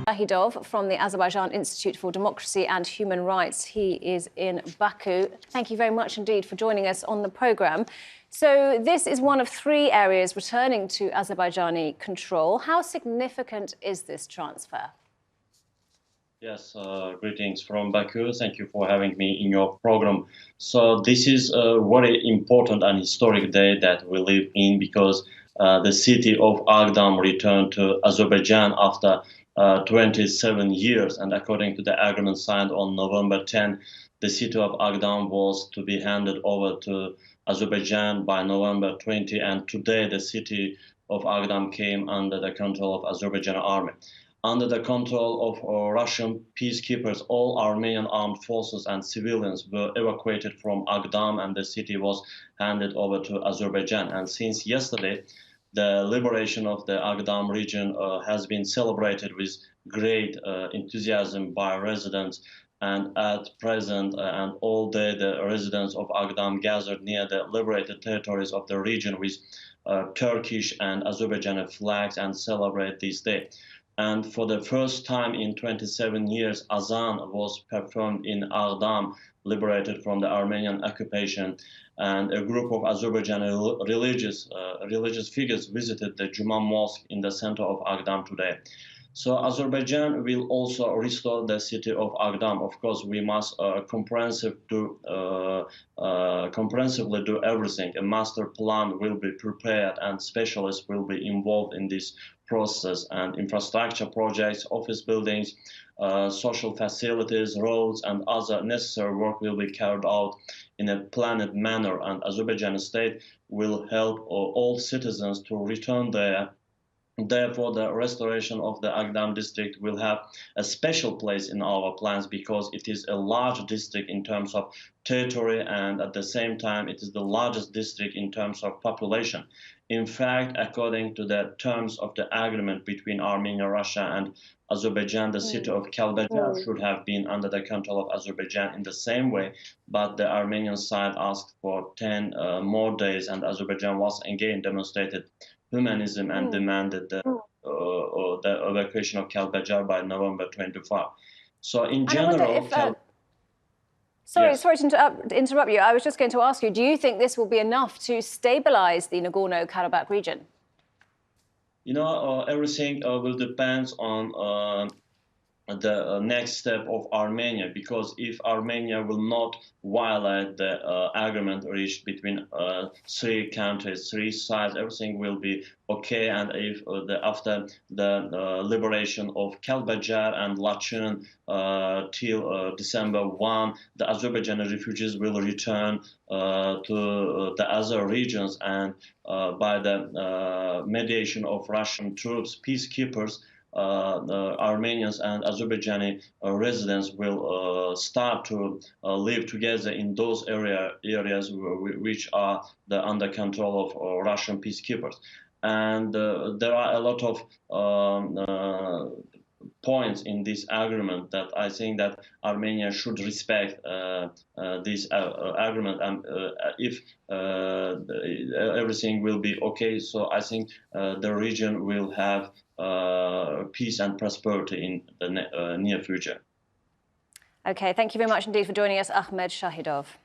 Shahidov from the Azerbaijan Institute for Democracy and Human Rights. He is in Baku. Thank you very much indeed for joining us on the programme. So this is one of 3 areas returning to Azerbaijani control. How significant is this transfer? Yes, greetings from Baku. Thank you for having me in your program. So this is a very important and historic day that we live in because the city of Aghdam returned to Azerbaijan after 27 years. And according to the agreement signed on November 10, the city of Aghdam was to be handed over to Azerbaijan by November 20. And today the city of Aghdam came under the control of Azerbaijan army. Under the control of Russian peacekeepers, all Armenian armed forces and civilians were evacuated from Aghdam and the city was handed over to Azerbaijan. And since yesterday, the liberation of the Aghdam region has been celebrated with great enthusiasm by residents. And at present and all day, the residents of Aghdam gathered near the liberated territories of the region with Turkish and Azerbaijani flags and celebrate this day. And for the first time in 27 years, Azan was performed in Aghdam, liberated from the Armenian occupation. And a group of Azerbaijani religious figures visited the Juma Mosque in the center of Aghdam today. So Azerbaijan will also restore the city of Aghdam. Of course, we must comprehensively do everything. A master plan will be prepared and specialists will be involved in this process, and infrastructure projects, office buildings, social facilities, roads, and other necessary work will be carried out in a planned manner, and Azerbaijan state will help all citizens to return there. Therefore, the restoration of the Aghdam district will have a special place in our plans because it is a large district in terms of territory, and at the same time it is the largest district in terms of population. In fact, according to the terms of the agreement between Armenia, Russia and Azerbaijan, the city of Kalbajar should have been under the control of Azerbaijan in the same way, but the Armenian side asked for 10 more days, and Azerbaijan once again demonstrated humanism and demanded the evacuation of Kalbajar by November 25. So in general... Sorry to interrupt you. I was just going to ask you, do you think this will be enough to stabilize the Nagorno-Karabakh region? You know, everything will depend on the next step of Armenia, because if Armenia will not violate the agreement reached between 3 countries, 3 sides, everything will be okay. And if after the liberation of Kalbajar and Lachun till December 1, the Azerbaijani refugees will return to the other regions, and by the mediation of Russian troops, peacekeepers, Armenians and Azerbaijani residents will start to live together in those areas which are under control of Russian peacekeepers. And there are a lot of points in this agreement that I think that Armenia should respect this agreement, and if everything will be okay, so I think the region will have peace and prosperity in the near future. Okay, thank you very much indeed for joining us, Ahmed Shahidov.